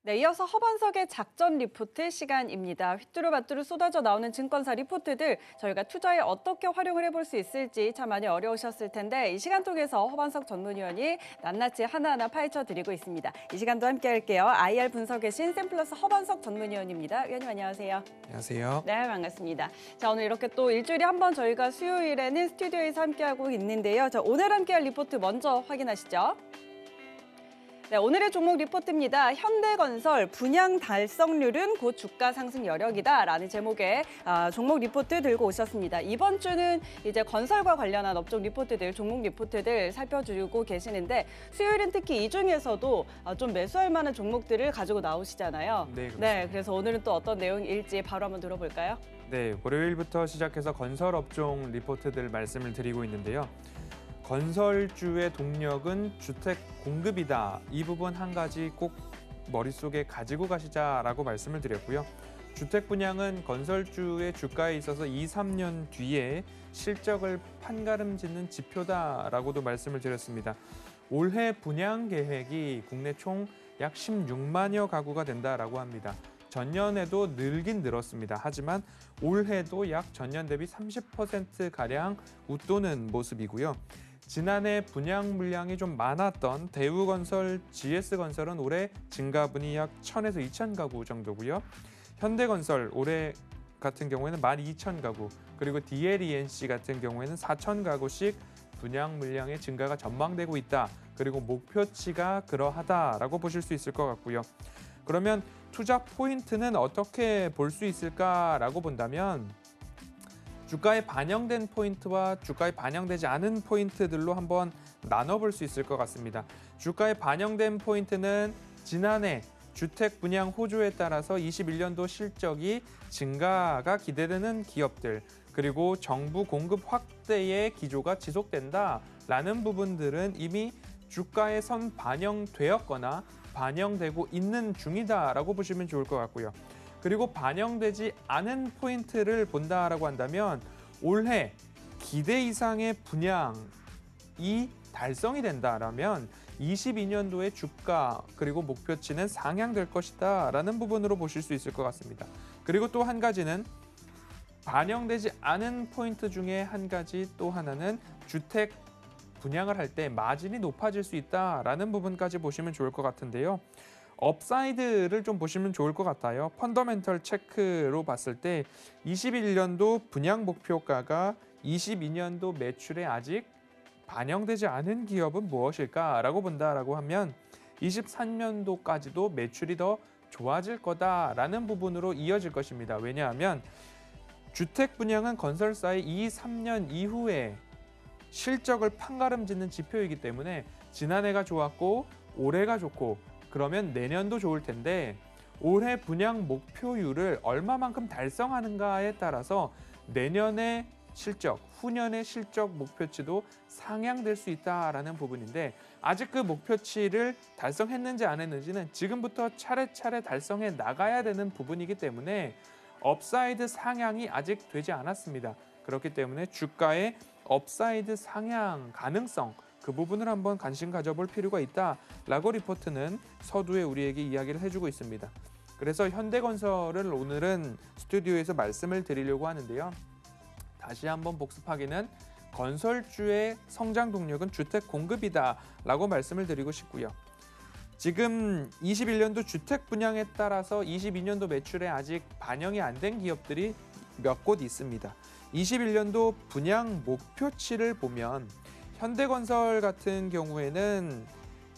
네, 이어서 허반석의 작전 리포트 시간입니다. 휘뚜루마뚜루 쏟아져 나오는 증권사 리포트들 저희가 투자에 어떻게 활용을 해볼 수 있을지 참 많이 어려우셨을 텐데 이 시간 통해서 허반석 전문위원이 낱낱이 하나하나 파헤쳐 드리고 있습니다. 이 시간도 함께 할게요. IR 분석의 신 샘플러스 허반석 전문위원입니다. 위원님 안녕하세요. 안녕하세요. 네, 반갑습니다. 자, 오늘 이렇게 또 일주일에 한 번 저희가 수요일에는 스튜디오에서 함께하고 있는데요. 자, 오늘 함께할 리포트 먼저 확인하시죠. 네, 오늘의 종목 리포트입니다. 현대건설 분양 달성률은 곧 주가 상승 여력이다라는 제목의 종목 리포트 들고 오셨습니다. 이번 주는 이제 건설과 관련한 업종 리포트들, 종목 리포트들 살펴주고 계시는데 수요일은 특히 이 중에서도 좀 매수할 만한 종목들을 가지고 나오시잖아요. 네, 그렇습니다. 네, 그래서 오늘은 또 어떤 내용일지 바로 한번 들어볼까요? 네, 월요일부터 시작해서 건설 업종 리포트들 말씀을 드리고 있는데요. 건설주의 동력은 주택 공급이다. 이 부분 한 가지 꼭 머릿속에 가지고 가시자라고 말씀을 드렸고요. 주택 분양은 건설주의 주가에 있어서 2, 3년 뒤에 실적을 판가름짓는 지표다라고도 말씀을 드렸습니다. 올해 분양 계획이 국내 총 약 16만여 가구가 된다라고 합니다. 전년에도 늘긴 늘었습니다. 하지만 올해도 약 전년 대비 30%가량 웃도는 모습이고요. 지난해 분양 물량이 좀 많았던 대우건설, GS건설은 올해 증가분이 약 1,000에서 2,000 가구 정도고요. 현대건설 올해 같은 경우에는 12,000가구, 그리고 DLENC 같은 경우에는 4,000 가구씩 분양 물량의 증가가 전망되고 있다. 그리고 목표치가 그러하다라고 보실 수 있을 것 같고요. 그러면 투자 포인트는 어떻게 볼 수 있을까라고 본다면 주가에 반영된 포인트와 주가에 반영되지 않은 포인트들로 한번 나눠볼 수 있을 것 같습니다. 주가에 반영된 포인트는 지난해 주택 분양 호조에 따라서 21년도 실적이 증가가 기대되는 기업들, 그리고 정부 공급 확대의 기조가 지속된다라는 부분들은 이미 주가에 선 반영되었거나 반영되고 있는 중이다라고 보시면 좋을 것 같고요. 그리고 반영되지 않은 포인트를 본다라고 한다면 올해 기대 이상의 분양이 달성이 된다라면 22년도의 주가 그리고 목표치는 상향될 것이다라는 부분으로 보실 수 있을 것 같습니다. 그리고 또 한 가지는 반영되지 않은 포인트 중에 한 가지 또 하나는 주택 분양을 할 때 마진이 높아질 수 있다라는 부분까지 보시면 좋을 것 같은데요. 업사이드를 좀 보시면 좋을 것 같아요. 펀더멘털 체크로 봤을 때 21년도 분양 목표가가 22년도 매출에 아직 반영되지 않은 기업은 무엇일까라고 본다라고 하면 23년도까지도 매출이 더 좋아질 거다라는 부분으로 이어질 것입니다. 왜냐하면 주택 분양은 건설사의 2, 3년 이후에 실적을 판가름짓는 지표이기 때문에 지난해가 좋았고 올해가 좋고 그러면 내년도 좋을 텐데 올해 분양 목표율을 얼마만큼 달성하는가에 따라서 내년의 실적, 후년의 실적 목표치도 상향될 수 있다라는 부분인데 아직 그 목표치를 달성했는지 안 했는지는 지금부터 차례차례 달성해 나가야 되는 부분이기 때문에 업사이드 상향이 아직 되지 않았습니다. 그렇기 때문에 주가의 업사이드 상향 가능성 그 부분을 한번 관심 가져볼 필요가 있다라고 리포트는 서두에 우리에게 이야기를 해주고 있습니다. 그래서 현대건설을 오늘은 스튜디오에서 말씀을 드리려고 하는데요. 다시 한번 복습하기는 건설주의 성장 동력은 주택 공급이다라고 말씀을 드리고 싶고요. 지금 21년도 주택 분양에 따라서 22년도 매출에 아직 반영이 안 된 기업들이 몇 곳 있습니다. 21년도 분양 목표치를 보면 현대건설 같은 경우에는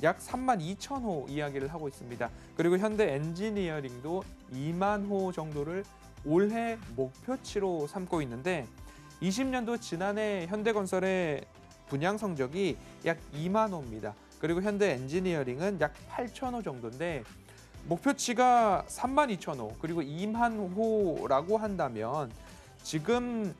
약 32,000호 이야기를 하고 있습니다. 그리고 현대엔지니어링도 2만 호 정도를 올해 목표치로 삼고 있는데 20년도 지난해 현대건설의 분양 성적이 약 2만 호입니다. 그리고 현대엔지니어링은 약 8,000호 정도인데 목표치가 32,000호 그리고 2만 호라고 한다면 지금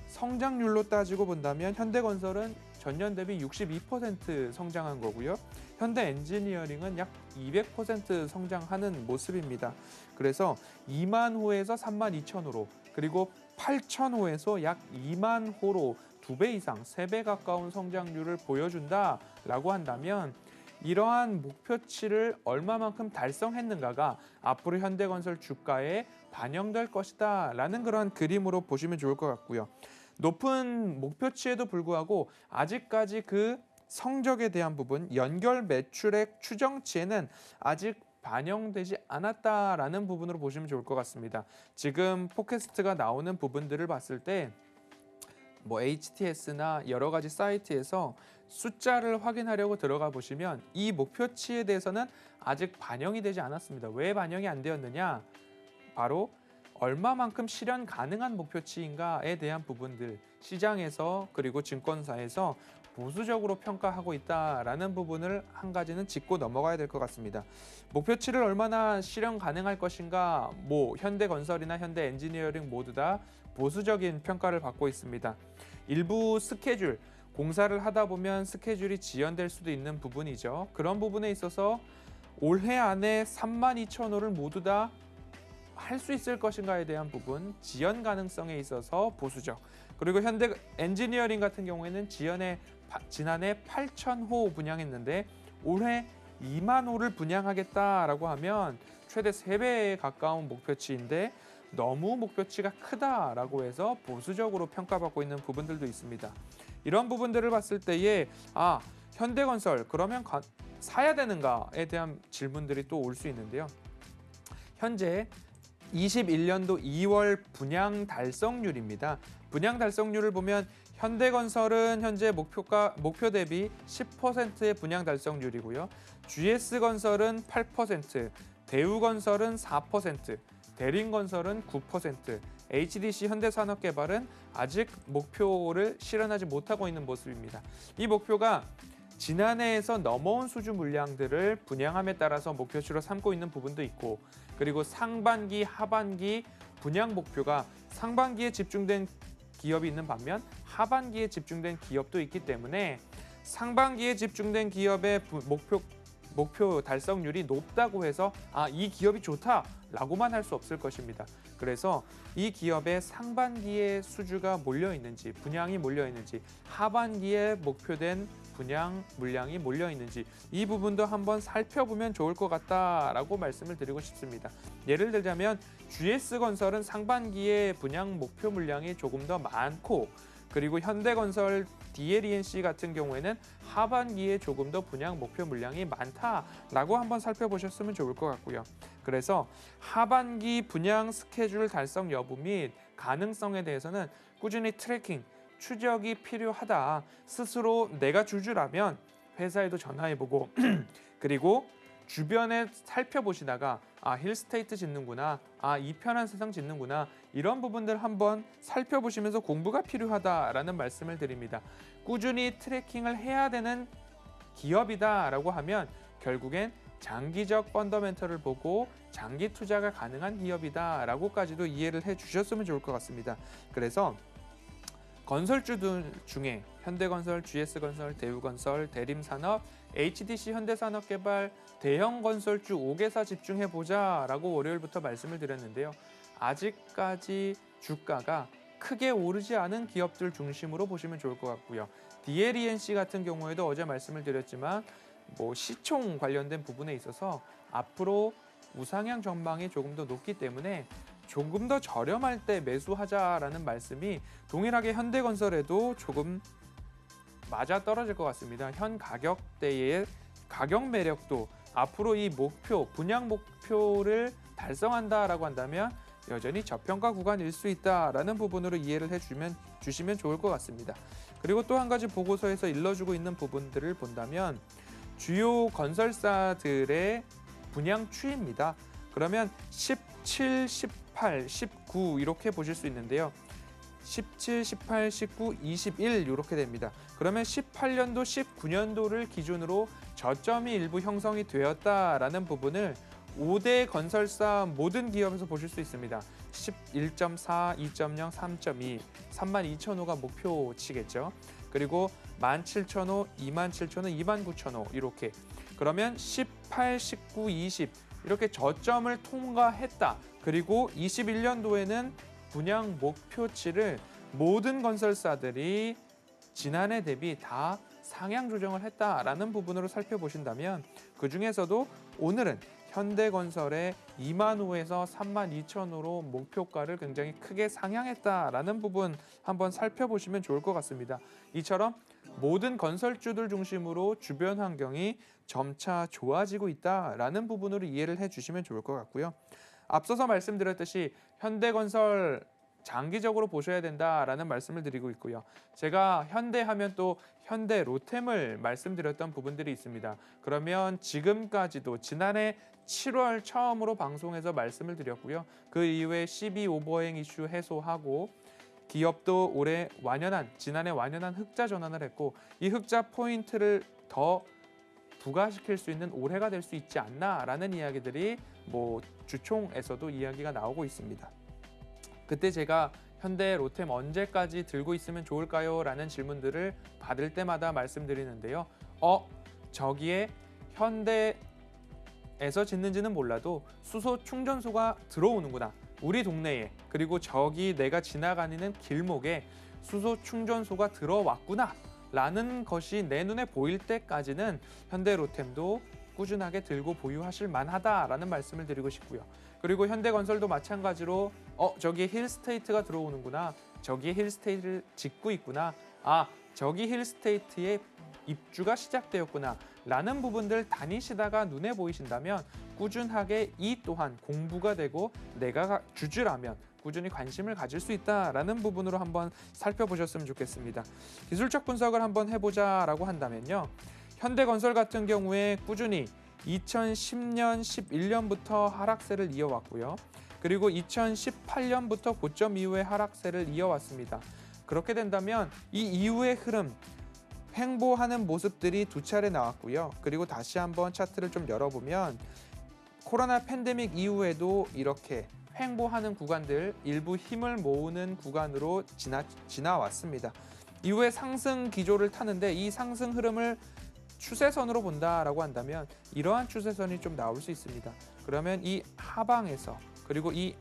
성장률로 따지고 본다면 현대건설은 전년 대비 62% 성장한 거고요. 현대엔지니어링은 약 200% 성장하는 모습입니다. 그래서 2만 호에서 32,000호로 그리고 8,000호에서 약 2만 호로 2배 이상, 3배 가까운 성장률을 보여준다라고 한다면 이러한 목표치를 얼마만큼 달성했는가가 앞으로 현대건설 주가에 반영될 것이다 라는 그런 그림으로 보시면 좋을 것 같고요. 높은 목표치에도 불구하고 아직까지 그 성적에 대한 부분, 연결 매출액 추정치에는 아직 반영되지 않았다라는 부분으로 보시면 좋을 것 같습니다. 지금 포캐스트가 나오는 부분들을 봤을 때 HTS나 여러 가지 사이트에서 숫자를 확인하려고 들어가 보시면 이 목표치에 대해서는 아직 반영이 되지 않았습니다. 왜 반영이 안 되었느냐? 바로 얼마만큼 실현 가능한 목표치인가에 대한 부분들, 시장에서 그리고 증권사에서 보수적으로 평가하고 있다라는 부분을 한 가지는 짚고 넘어가야 될 것 같습니다. 목표치를 얼마나 실현 가능할 것인가, 현대건설이나 현대엔지니어링 모두 다 보수적인 평가를 받고 있습니다. 일부 스케줄, 공사를 하다 보면 스케줄이 지연될 수도 있는 부분이죠. 그런 부분에 있어서 올해 안에 32,000호를 모두 다 할 수 있을 것인가에 대한 부분, 지연 가능성에 있어서 보수적. 그리고 현대 엔지니어링 같은 경우에는 지난해 8,000호 분양했는데 올해 2만 호를 분양하겠다라고 하면 최대 3배에 가까운 목표치인데 너무 목표치가 크다라고 해서 보수적으로 평가받고 있는 부분들도 있습니다. 이런 부분들을 봤을 때에 현대건설 그러면 사야 되는가에 대한 질문들이 또 올 수 있는데요. 현재 21년도 2월 분양 달성률입니다. 분양 달성률을 보면 현대건설은 현재 목표 대비 10%의 분양 달성률이고요. GS건설은 8%, 대우건설은 4%, 대림건설은 9%, HDC 현대산업개발은 아직 목표를 실현하지 못하고 있는 모습입니다. 이 목표가 지난해에서 넘어온 수주 물량들을 분양함에 따라서 목표치로 삼고 있는 부분도 있고, 그리고 상반기, 하반기 분양 목표가 상반기에 집중된 기업이 있는 반면 하반기에 집중된 기업도 있기 때문에 상반기에 집중된 기업의 목표 달성률이 높다고 해서 이 기업이 좋다라고만 할 수 없을 것입니다. 그래서 이 기업의 상반기에 수주가 몰려 있는지, 분양이 몰려 있는지, 하반기에 목표된 분양 물량이 몰려 있는지 이 부분도 한번 살펴보면 좋을 것 같다라고 말씀을 드리고 싶습니다. 예를 들자면 GS건설은 상반기에 분양 목표 물량이 조금 더 많고, 그리고 현대건설 DLENC 같은 경우에는 하반기에 조금 더 분양 목표 물량이 많다라고 한번 살펴보셨으면 좋을 것 같고요. 그래서 하반기 분양 스케줄 달성 여부 및 가능성에 대해서는 꾸준히 트래킹, 추적이 필요하다. 스스로 내가 주주라면 회사에도 전화해보고 그리고 주변에 살펴보시다가 힐스테이트 짓는구나, 이편한 세상 짓는구나, 이런 부분들 한번 살펴보시면서 공부가 필요하다라는 말씀을 드립니다. 꾸준히 트래킹을 해야 되는 기업이다라고 하면 결국엔 장기적 펀더멘털을 보고 장기 투자가 가능한 기업이다라고까지도 이해를 해주셨으면 좋을 것 같습니다. 그래서 건설주들 중에 현대건설, GS건설, 대우건설, 대림산업, HDC 현대산업개발, 대형 건설주 5개사 집중해보자라고 월요일부터 말씀을 드렸는데요. 아직까지 주가가 크게 오르지 않은 기업들 중심으로 보시면 좋을 것 같고요. DLENC 같은 경우에도 어제 말씀을 드렸지만 시총 관련된 부분에 있어서 앞으로 우상향 전망이 조금 더 높기 때문에 조금 더 저렴할 때 매수하자라는 말씀이 동일하게 현대건설에도 조금 맞아 떨어질 것 같습니다. 현 가격대의 가격 매력도 앞으로 이 분양 목표를 달성한다라고 한다면 여전히 저평가 구간일 수 있다라는 부분으로 이해를 주시면 좋을 것 같습니다. 그리고 또 한 가지 보고서에서 일러주고 있는 부분들을 본다면 주요 건설사들의 분양 추이입니다. 그러면 17, 18, 19 이렇게 보실 수 있는데요. 17, 18, 19, 21 이렇게 됩니다. 그러면 18년도, 19년도를 기준으로 저점이 일부 형성이 되었다라는 부분을 5대 건설사 모든 기업에서 보실 수 있습니다. 11.4, 2.0, 3.2, 32,000호가 목표치겠죠. 그리고 17,000호, 27,000호, 29,000호 이렇게. 그러면 18, 19, 20 이렇게 저점을 통과했다. 그리고 21년도에는 분양 목표치를 모든 건설사들이 지난해 대비 다 상향 조정을 했다라는 부분으로 살펴보신다면 그중에서도 오늘은 현대건설의 25,000에서 32,000으로 목표가를 굉장히 크게 상향했다라는 부분 한번 살펴보시면 좋을 것 같습니다. 이처럼 모든 건설주들 중심으로 주변 환경이 점차 좋아지고 있다라는 부분으로 이해를 해주시면 좋을 것 같고요. 앞서서 말씀드렸듯이 현대건설 장기적으로 보셔야 된다라는 말씀을 드리고 있고요. 제가 현대하면 또 현대로템을 말씀드렸던 부분들이 있습니다. 그러면 지금까지도 지난해 7월 처음으로 방송에서 말씀을 드렸고요. 그 이후에 12 오버행 이슈 해소하고 기업도 올해 지난해 완연한 흑자 전환을 했고 이 흑자 포인트를 더 부과시킬 수 있는 올해가 될 수 있지 않나라는 이야기들이 주총에서도 이야기가 나오고 있습니다. 그때 제가 현대 로템 언제까지 들고 있으면 좋을까요? 라는 질문들을 받을 때마다 말씀드리는데요. 저기에 현대에서 짓는지는 몰라도 수소 충전소가 들어오는구나. 우리 동네에 그리고 저기 내가 지나가는 길목에 수소 충전소가 들어왔구나. 라는 것이 내 눈에 보일 때까지는 현대로템도 꾸준하게 들고 보유하실 만하다라는 말씀을 드리고 싶고요. 그리고 현대건설도 마찬가지로 저기 힐스테이트가 들어오는구나. 저기 힐스테이트를 짓고 있구나. 저기 힐스테이트의 입주가 시작되었구나. 라는 부분들 다니시다가 눈에 보이신다면 꾸준하게 이 또한 공부가 되고 내가 주주라면 꾸준히 관심을 가질 수 있다라는 부분으로 한번 살펴보셨으면 좋겠습니다. 기술적 분석을 한번 해보자라고 한다면요. 현대건설 같은 경우에 꾸준히 2010년, 11년부터 하락세를 이어왔고요. 그리고 2018년부터 고점 이후에 하락세를 이어왔습니다. 그렇게 된다면 이 이후의 흐름, 횡보하는 모습들이 두 차례 나왔고요. 그리고 다시 한번 차트를 좀 열어보면 코로나 팬데믹 이후에도 이렇게 횡보하는 구간들, 일부 힘을 모으는 구간으로 지나왔습니다. 이후에 상승 기조를 타는데 이 상승 흐름을 추세선으로 본다라고 한다면 이러한 추세선이 좀 나올 수 있습니다. 그러면 이 하방에서 그리고 이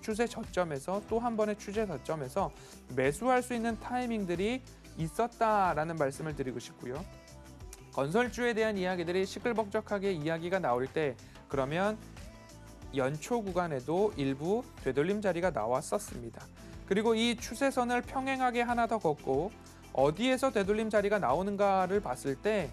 추세 저점에서 또 한 번의 추세 저점에서 매수할 수 있는 타이밍들이 있었다라는 말씀을 드리고 싶고요. 건설주에 대한 이야기들이 시끌벅적하게 이야기가 나올 때 그러면 연초 구간에도 일부 되돌림 자리가 나왔었습니다. 그리고 이 추세선을 평행하게 하나 더 걷고 어디에서 되돌림 자리가 나오는가를 봤을 때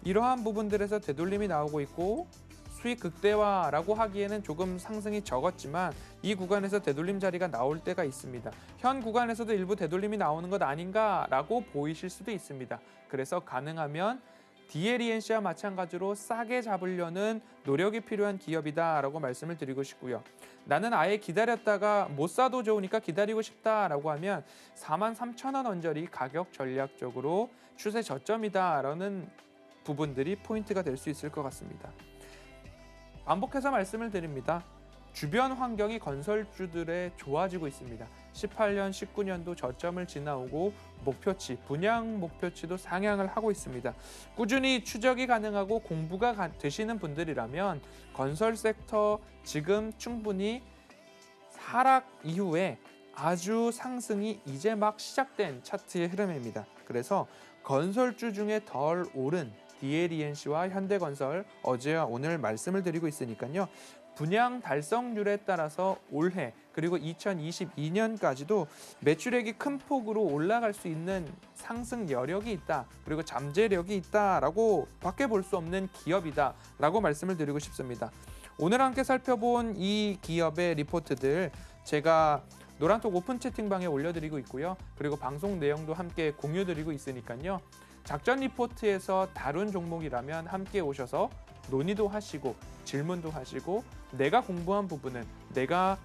이러한 부분들에서 되돌림이 나오고 있고 수익 극대화라고 하기에는 조금 상승이 적었지만 이 구간에서 되돌림 자리가 나올 때가 있습니다. 현 구간에서도 일부 되돌림이 나오는 것 아닌가라고 보이실 수도 있습니다. 그래서 가능하면 DLENC와 마찬가지로 싸게 잡으려는 노력이 필요한 기업이다라고 말씀을 드리고 싶고요. 나는 아예 기다렸다가 못 사도 좋으니까 기다리고 싶다라고 하면 43,000원 언저리 가격 전략적으로 추세 저점이다라는 부분들이 포인트가 될 수 있을 것 같습니다. 반복해서 말씀을 드립니다. 주변 환경이 건설주들에 좋아지고 있습니다. 18년, 19년도 저점을 지나오고 목표치, 분양 목표치도 상향을 하고 있습니다. 꾸준히 추적이 가능하고 공부가 되시는 분들이라면 건설 섹터 지금 충분히 하락 이후에 아주 상승이 이제 막 시작된 차트의 흐름입니다. 그래서 건설주 중에 덜 오른 DLENC와 현대건설 어제와 오늘 말씀을 드리고 있으니까요. 분양 달성률에 따라서 올해 그리고 2022년까지도 매출액이 큰 폭으로 올라갈 수 있는 상승 여력이 있다. 그리고 잠재력이 있다라고 밖에 볼 수 없는 기업이다라고 말씀을 드리고 싶습니다. 오늘 함께 살펴본 이 기업의 리포트들 제가 노란톡 오픈 채팅방에 올려드리고 있고요. 그리고 방송 내용도 함께 공유드리고 있으니까요. 작전 리포트에서 다룬 종목이라면 함께 오셔서 논의도 하시고 질문도 하시고 내가 공부한 부분은 내가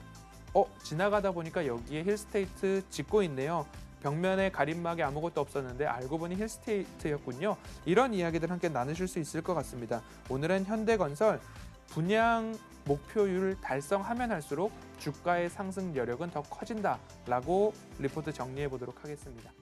지나가다 보니까 여기에 힐스테이트 짓고 있네요. 벽면에 가림막이 아무것도 없었는데 알고 보니 힐스테이트였군요. 이런 이야기들 함께 나누실 수 있을 것 같습니다. 오늘은 현대건설 분양 목표율 달성하면 할수록 주가의 상승 여력은 더 커진다라고 리포트 정리해 보도록 하겠습니다.